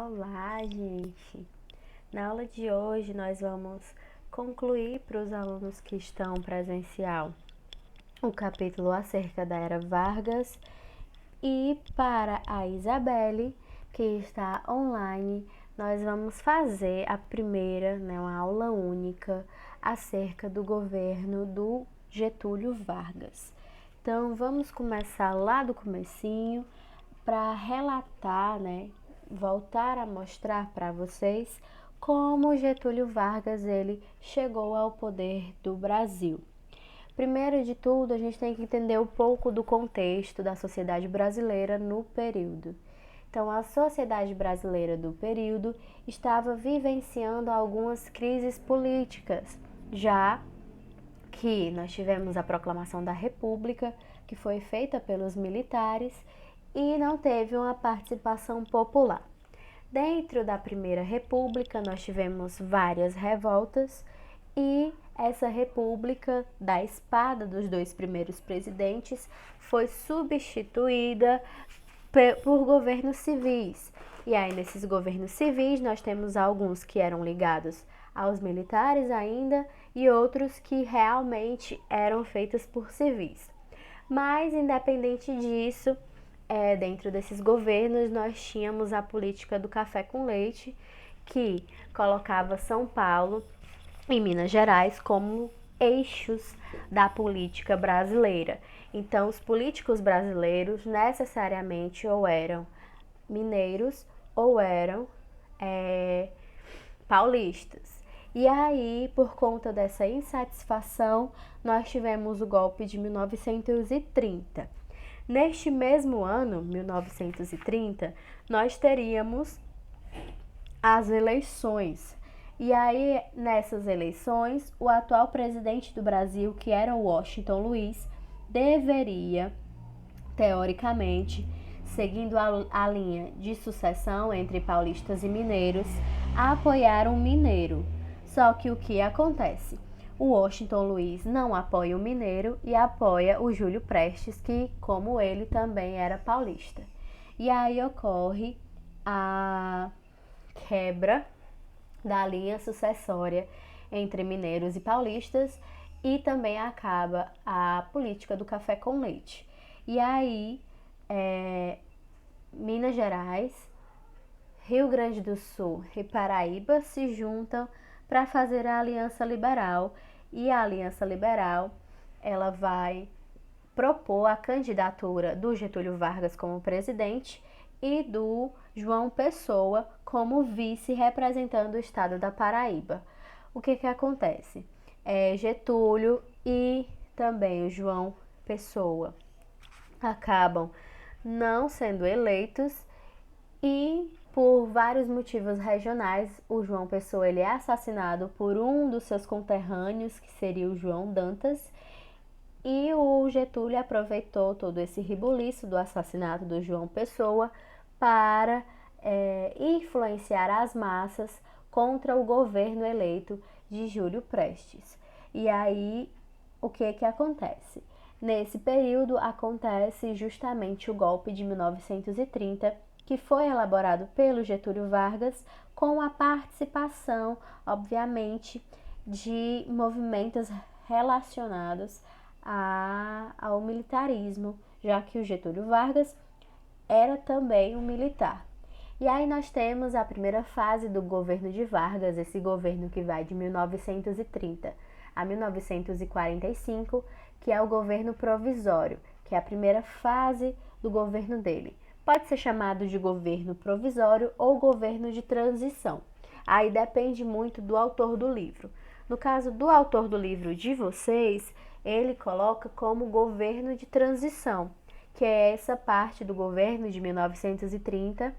Olá, gente! Na aula de hoje nós vamos concluir para os alunos que estão presencial o capítulo acerca da Era Vargas e para a Isabelle, que está online, nós vamos fazer a primeira, uma aula única acerca do governo do Getúlio Vargas. Então vamos começar lá do comecinho para relatar, voltar a mostrar para vocês como Getúlio Vargas ele chegou ao poder do Brasil. Primeiro de tudo, a gente tem que entender um pouco do contexto da sociedade brasileira no período. Então, a sociedade brasileira do período estava vivenciando algumas crises políticas, já que nós tivemos a proclamação da República, que foi feita pelos militares, e não teve uma participação popular. Dentro da Primeira República, nós tivemos várias revoltas e essa república da espada dos dois primeiros presidentes foi substituída por governos civis. E aí, nesses governos civis, nós temos alguns que eram ligados aos militares ainda e outros que realmente eram feitos por civis. Mas, independente disso, dentro desses governos, nós tínhamos a política do café com leite, que colocava São Paulo e Minas Gerais como eixos da política brasileira. Então, os políticos brasileiros necessariamente ou eram mineiros ou eram paulistas. E aí, por conta dessa insatisfação, nós tivemos o golpe de 1930. Neste mesmo ano, 1930, nós teríamos as eleições. E aí, nessas eleições, o atual presidente do Brasil, que era o Washington Luiz, deveria, teoricamente, seguindo a linha de sucessão entre paulistas e mineiros, apoiar um mineiro. Só que o que acontece? O Washington Luiz não apoia o mineiro e apoia o Júlio Prestes, que, como ele, também era paulista. E aí ocorre a quebra da linha sucessória entre mineiros e paulistas e também acaba a política do café com leite. E aí, Minas Gerais, Rio Grande do Sul e Paraíba se juntam para fazer a Aliança Liberal, e a Aliança Liberal ela vai propor a candidatura do Getúlio Vargas como presidente e do João Pessoa como vice representando o estado da Paraíba. O que acontece? Getúlio e também o João Pessoa acabam não sendo eleitos e por vários motivos regionais, o João Pessoa ele é assassinado por um dos seus conterrâneos, que seria o João Dantas, e o Getúlio aproveitou todo esse rebuliço do assassinato do João Pessoa para influenciar as massas contra o governo eleito de Júlio Prestes. E aí, o que acontece? Nesse período, acontece justamente o golpe de 1930, que foi elaborado pelo Getúlio Vargas com a participação, obviamente, de movimentos relacionados ao militarismo, já que o Getúlio Vargas era também um militar. E aí nós temos a primeira fase do governo de Vargas, esse governo que vai de 1930 a 1945, que é o governo provisório, que é a primeira fase do governo dele. Pode ser chamado de governo provisório ou governo de transição. Aí depende muito do autor do livro. No caso do autor do livro de vocês, ele coloca como governo de transição, que é essa parte do governo de 1930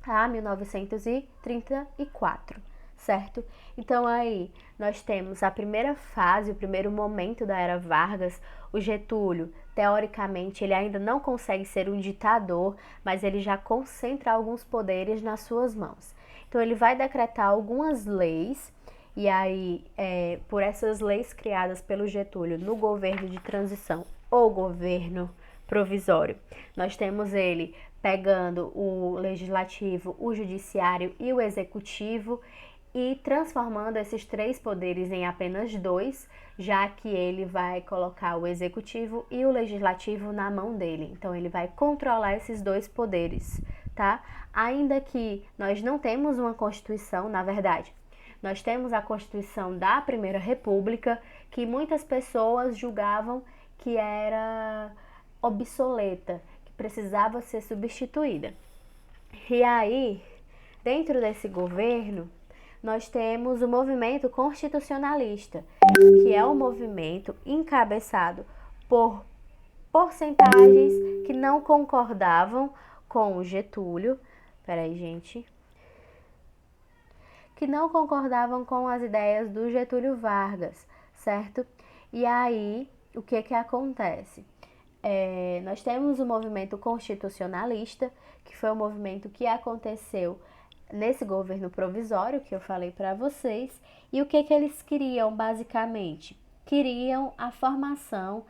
a 1934, certo? Então aí nós temos a primeira fase, o primeiro momento da Era Vargas. O Getúlio, teoricamente, ele ainda não consegue ser um ditador, mas ele já concentra alguns poderes nas suas mãos. Então ele vai decretar algumas leis, e aí por essas leis criadas pelo Getúlio no governo de transição ou governo provisório, nós temos ele pegando o legislativo, o judiciário e o executivo e transformando esses 3 poderes em apenas 2, já que ele vai colocar o executivo e o legislativo na mão dele. Então ele vai controlar esses 2 poderes, tá? Ainda que nós não temos uma Constituição, na verdade, nós temos a Constituição da Primeira República, que muitas pessoas julgavam que era obsoleta, que precisava ser substituída. E aí, dentro desse governo, nós temos o movimento constitucionalista, que é um movimento encabeçado por porcentagens que não concordavam com o Getúlio. Peraí, gente. Que não concordavam com as ideias do Getúlio Vargas, certo? E aí, o que acontece? Nós temos o movimento constitucionalista, que foi um movimento que aconteceu nesse governo provisório que eu falei para vocês. E o que eles queriam, basicamente? Queriam a formação,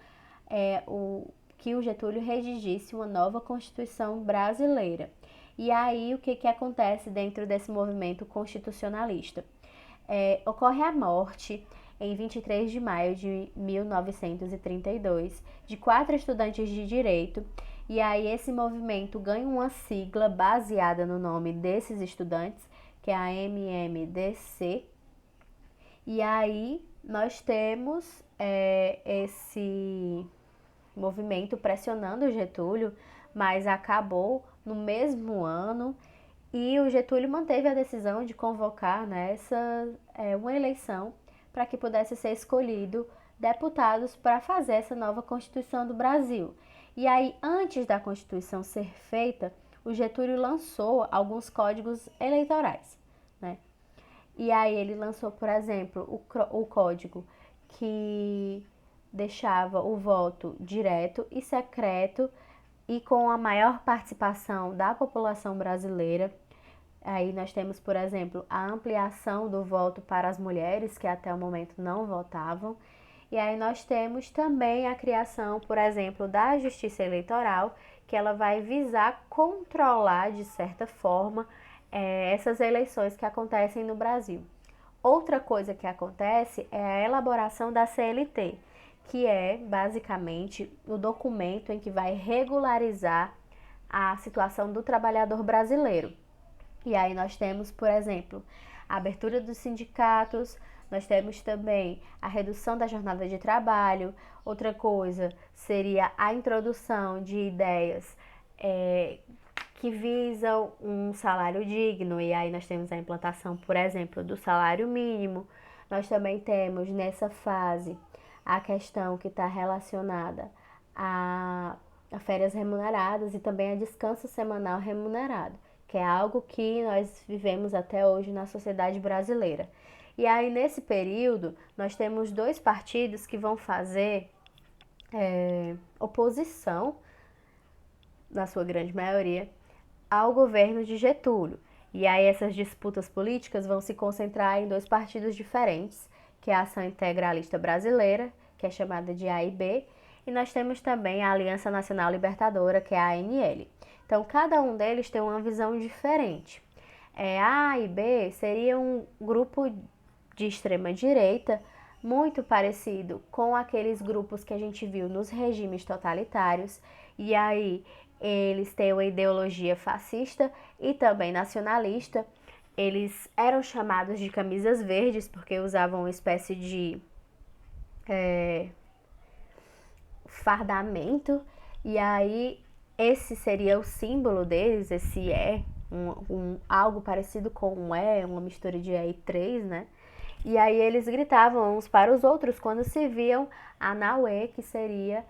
que o Getúlio redigisse uma nova Constituição brasileira. E aí, o que acontece dentro desse movimento constitucionalista? Ocorre a morte, em 23 de maio de 1932, de 4 estudantes de direito. E aí esse movimento ganha uma sigla baseada no nome desses estudantes, que é a MMDC. E aí nós temos esse movimento pressionando o Getúlio, mas acabou no mesmo ano. E o Getúlio manteve a decisão de convocar uma eleição para que pudesse ser escolhido deputados para fazer essa nova Constituição do Brasil. E aí, antes da Constituição ser feita, o Getúlio lançou alguns códigos eleitorais, né? E aí ele lançou, por exemplo, o código que deixava o voto direto e secreto e com a maior participação da população brasileira. Aí nós temos, por exemplo, a ampliação do voto para as mulheres, que até o momento não votavam. E aí nós temos também a criação, por exemplo, da Justiça Eleitoral, que ela vai visar controlar, de certa forma, essas eleições que acontecem no Brasil. Outra coisa que acontece é a elaboração da CLT, que é basicamente o documento em que vai regularizar a situação do trabalhador brasileiro. E aí nós temos, por exemplo, a abertura dos sindicatos, nós temos também a redução da jornada de trabalho. Outra coisa seria a introdução de ideias que visam um salário digno, e aí nós temos a implantação, por exemplo, do salário mínimo. Nós também temos nessa fase a questão que está relacionada a férias remuneradas e também a descanso semanal remunerado, que é algo que nós vivemos até hoje na sociedade brasileira. E aí, nesse período, nós temos 2 partidos que vão fazer oposição, na sua grande maioria, ao governo de Getúlio. E aí, essas disputas políticas vão se concentrar em 2 partidos diferentes, que é a Ação Integralista Brasileira, que é chamada de AIB, e nós temos também a Aliança Nacional Libertadora, que é a ANL. Então, cada um deles tem uma visão diferente. A e B seria um grupo de extrema-direita, muito parecido com aqueles grupos que a gente viu nos regimes totalitários. E aí, eles têm uma ideologia fascista e também nacionalista. Eles eram chamados de camisas verdes porque usavam uma espécie de fardamento. E aí, esse seria o símbolo deles, esse algo parecido com um uma mistura de E e 3, né? E aí eles gritavam uns para os outros quando se viam Anauê, que seria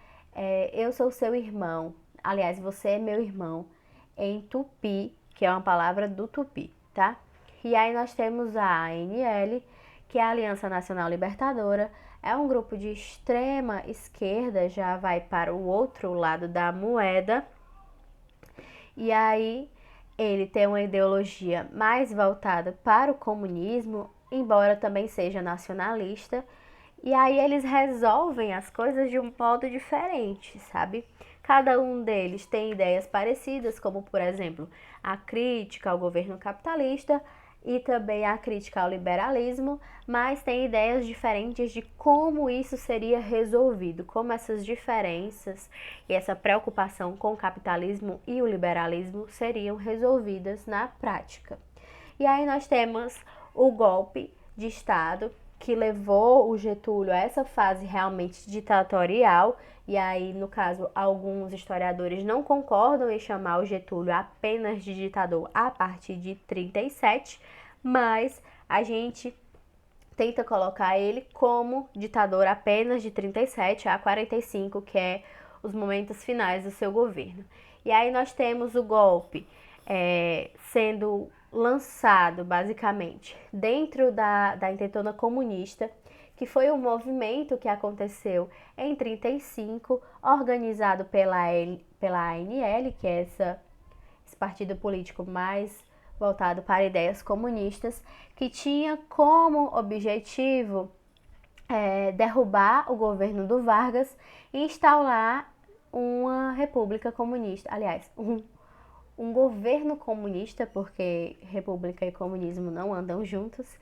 eu sou seu irmão, aliás, você é meu irmão, em Tupi, que é uma palavra do Tupi, tá? E aí nós temos a ANL, que é a Aliança Nacional Libertadora, é um grupo de extrema esquerda, já vai para o outro lado da moeda. E aí ele tem uma ideologia mais voltada para o comunismo, embora também seja nacionalista. E aí eles resolvem as coisas de um modo diferente, sabe? Cada um deles tem ideias parecidas, como, por exemplo, a crítica ao governo capitalista e também a crítica ao liberalismo, mas tem ideias diferentes de como isso seria resolvido, como essas diferenças e essa preocupação com o capitalismo e o liberalismo seriam resolvidas na prática. E aí nós temos o golpe de Estado, que levou o Getúlio a essa fase realmente ditatorial, e aí, no caso, alguns historiadores não concordam em chamar o Getúlio apenas de ditador a partir de 37, mas a gente tenta colocar ele como ditador apenas de 37 a 45, que é os momentos finais do seu governo. E aí nós temos o golpe sendo lançado, basicamente, dentro da Intentona Comunista, que foi um movimento que aconteceu em 35, organizado pela ANL, que é esse partido político mais voltado para ideias comunistas, que tinha como objetivo derrubar o governo do Vargas e instaurar uma república comunista. Aliás, um governo comunista, porque república e comunismo não andam juntos,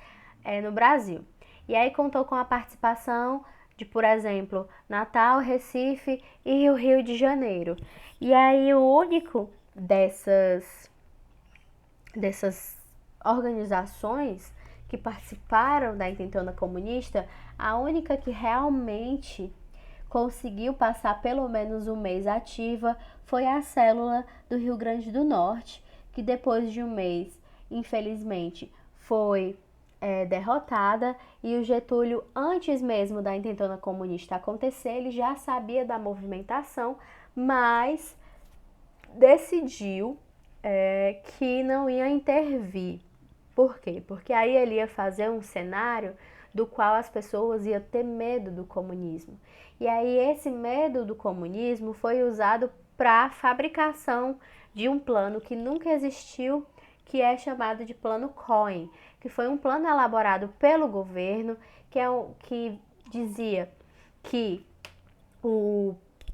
no Brasil. E aí contou com a participação de, por exemplo, Natal, Recife e o Rio de Janeiro. E aí o único dessas organizações que participaram da Intentona Comunista, a única que realmente conseguiu passar pelo menos um mês ativa foi a célula do Rio Grande do Norte, que depois de um mês, infelizmente, foi derrotada, e o Getúlio, antes mesmo da Intentona Comunista acontecer, ele já sabia da movimentação, mas decidiu que não ia intervir. Por quê? Porque aí ele ia fazer um cenário do qual as pessoas iam ter medo do comunismo. E aí esse medo do comunismo foi usado para a fabricação de um plano que nunca existiu, que é chamado de Plano Cohen, que foi um plano elaborado pelo governo, que dizia que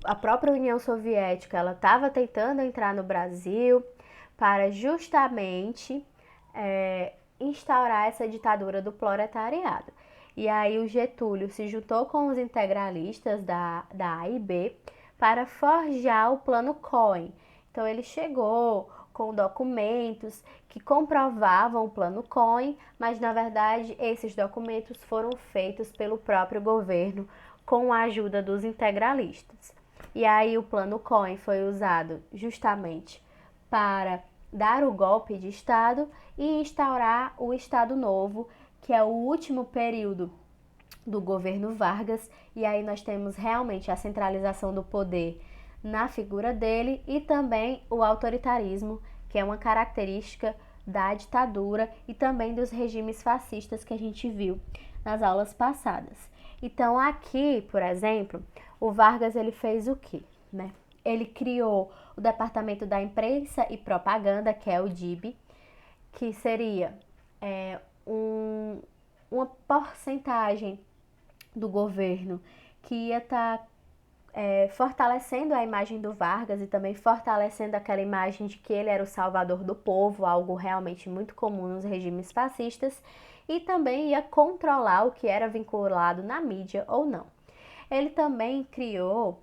a própria União Soviética ela estava tentando entrar no Brasil para justamente instaurar essa ditadura do proletariado. E aí o Getúlio se juntou com os integralistas da AIB para forjar o Plano Cohen. Então ele chegou com documentos que comprovavam o Plano Cohen, mas na verdade esses documentos foram feitos pelo próprio governo com a ajuda dos integralistas. E aí o Plano Cohen foi usado justamente para dar o golpe de Estado e instaurar o Estado Novo, que é o último período do governo Vargas, e aí nós temos realmente a centralização do poder na figura dele e também o autoritarismo, que é uma característica da ditadura e também dos regimes fascistas que a gente viu nas aulas passadas. Então aqui, por exemplo, o Vargas ele fez o quê, né? Ele criou o Departamento da Imprensa e Propaganda, que é o DIB, que seria uma porcentagem do governo que ia estar fortalecendo a imagem do Vargas e também fortalecendo aquela imagem de que ele era o salvador do povo, algo realmente muito comum nos regimes fascistas, e também ia controlar o que era vinculado na mídia ou não. Ele também criou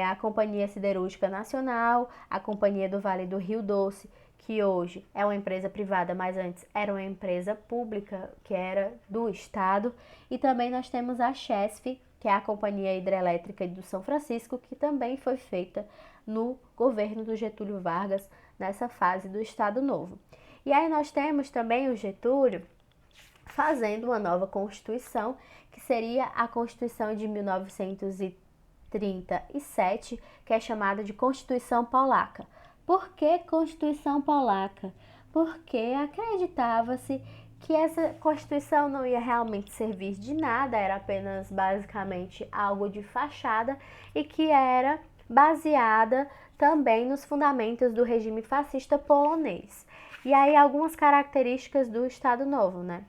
a Companhia Siderúrgica Nacional, a Companhia do Vale do Rio Doce, que hoje é uma empresa privada, mas antes era uma empresa pública, que era do Estado. E também nós temos a Chesf, que é a Companhia Hidrelétrica do São Francisco, que também foi feita no governo do Getúlio Vargas, nessa fase do Estado Novo. E aí nós temos também o Getúlio fazendo uma nova Constituição, que seria a Constituição de 1937, que é chamada de Constituição Polaca. Por que Constituição Polaca? Porque acreditava-se que essa Constituição não ia realmente servir de nada, era apenas basicamente algo de fachada e que era baseada também nos fundamentos do regime fascista polonês. E aí algumas características do Estado Novo, né?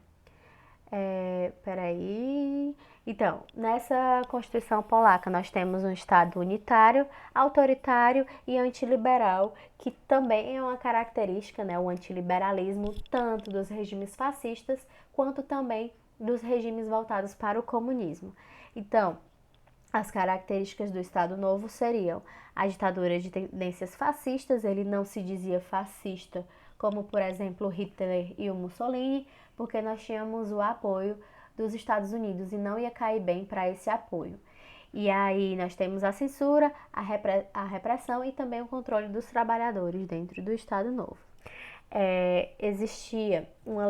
Então, nessa Constituição polaca, nós temos um Estado unitário, autoritário e antiliberal, que também é uma característica, né, o antiliberalismo, tanto dos regimes fascistas, quanto também dos regimes voltados para o comunismo. Então, as características do Estado Novo seriam a ditadura de tendências fascistas, ele não se dizia fascista, como por exemplo Hitler e o Mussolini, porque nós tínhamos o apoio dos Estados Unidos e não ia cair bem para esse apoio. E aí nós temos a censura, a repressão e também o controle dos trabalhadores dentro do Estado Novo. Existia uma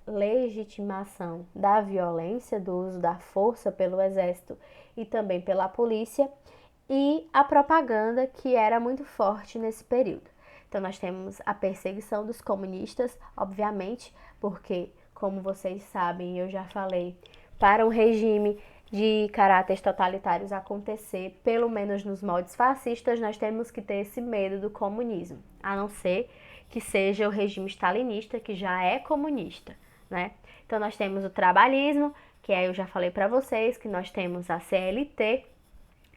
legitimação da violência, do uso da força pelo exército e também pela polícia, e a propaganda, que era muito forte nesse período. Então nós temos a perseguição dos comunistas, obviamente, porque, como vocês sabem, eu já falei, para um regime de caráteres totalitários acontecer, pelo menos nos moldes fascistas, nós temos que ter esse medo do comunismo, a não ser que seja o regime stalinista, que já é comunista, né? Então nós temos o trabalhismo, que aí eu já falei para vocês, que nós temos a CLT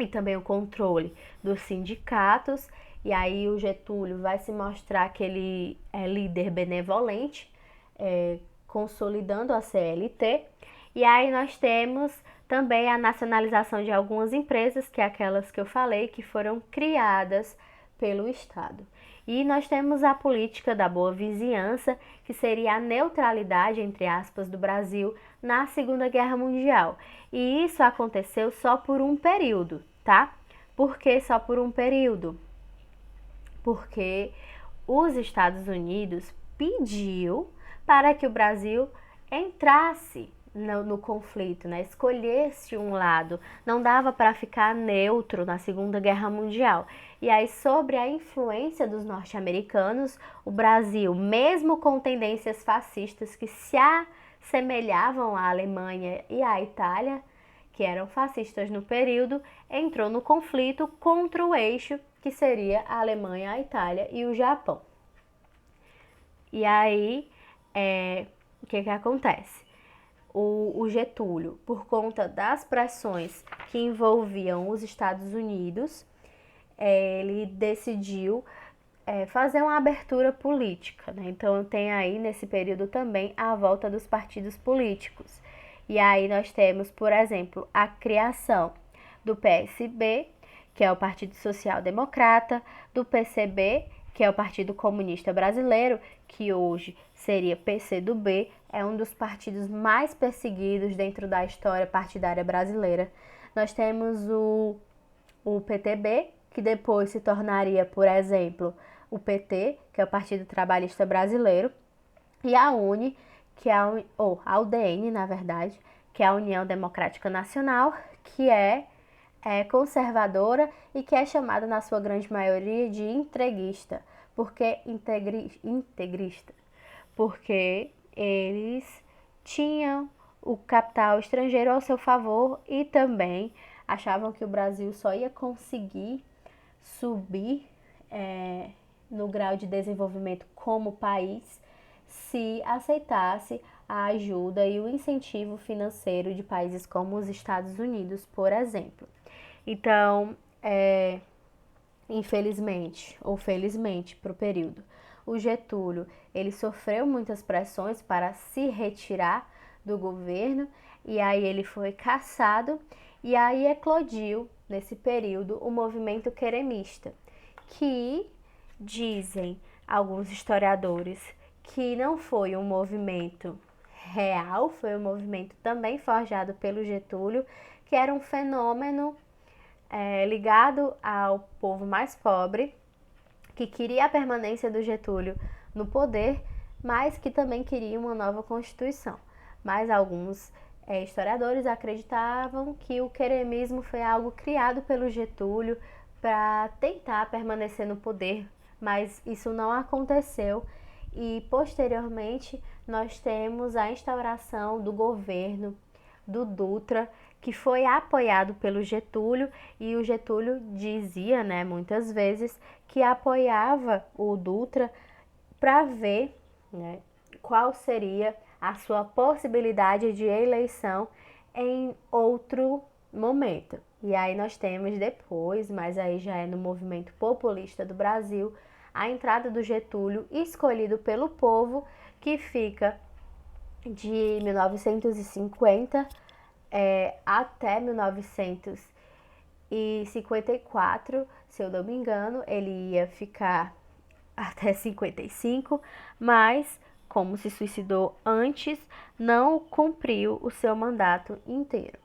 e também o controle dos sindicatos, e aí o Getúlio vai se mostrar que ele é líder benevolente, consolidando a CLT, e aí nós temos também a nacionalização de algumas empresas, que é aquelas que eu falei, que foram criadas pelo Estado. E nós temos a política da boa vizinhança, que seria a neutralidade, entre aspas, do Brasil na Segunda Guerra Mundial. E isso aconteceu só por um período, tá? Por que só por um período? Porque os Estados Unidos pediu para que o Brasil entrasse no conflito, né? Escolhesse um lado, não dava para ficar neutro na Segunda Guerra Mundial. E aí, sobre a influência dos norte-americanos, o Brasil, mesmo com tendências fascistas que se assemelhavam à Alemanha e à Itália, que eram fascistas no período, entrou no conflito contra o eixo, que seria a Alemanha, a Itália e o Japão. E aí, o que acontece? O Getúlio, por conta das pressões que envolviam os Estados Unidos, ele decidiu fazer uma abertura política, né? Então tem aí nesse período também a volta dos partidos políticos. E aí nós temos, por exemplo, a criação do PSB, que é o Partido Social Democrata, do PCB, que é o Partido Comunista Brasileiro, que hoje seria PCdoB, é um dos partidos mais perseguidos dentro da história partidária brasileira. Nós temos o PTB, que depois se tornaria, por exemplo, o PT, que é o Partido Trabalhista Brasileiro, e a UNE, que é a UDN, na verdade, que é a União Democrática Nacional, que é conservadora e que é chamada, na sua grande maioria, de entreguista. Por que integrista? Porque eles tinham o capital estrangeiro ao seu favor e também achavam que o Brasil só ia conseguir subir no grau de desenvolvimento como país se aceitasse a ajuda e o incentivo financeiro de países como os Estados Unidos, por exemplo. Então, infelizmente ou felizmente para o período, o Getúlio ele sofreu muitas pressões para se retirar do governo, e aí ele foi cassado, e aí eclodiu nesse período o movimento queremista, que dizem alguns historiadores que não foi um movimento real, foi um movimento também forjado pelo Getúlio, que era um fenômeno ligado ao povo mais pobre, que queria a permanência do Getúlio no poder, mas que também queria uma nova Constituição. Mas alguns historiadores acreditavam que o queremismo foi algo criado pelo Getúlio para tentar permanecer no poder, mas isso não aconteceu, e posteriormente nós temos a instauração do governo do Dutra, que foi apoiado pelo Getúlio, e o Getúlio dizia, né, muitas vezes, que apoiava o Dutra para ver, né, qual seria a sua possibilidade de eleição em outro momento. E aí nós temos depois, mas aí já é no movimento populista do Brasil, a entrada do Getúlio, escolhido pelo povo, que fica de 1950 até 1954, se eu não me engano, ele ia ficar até 55, mas como se suicidou antes, não cumpriu o seu mandato inteiro.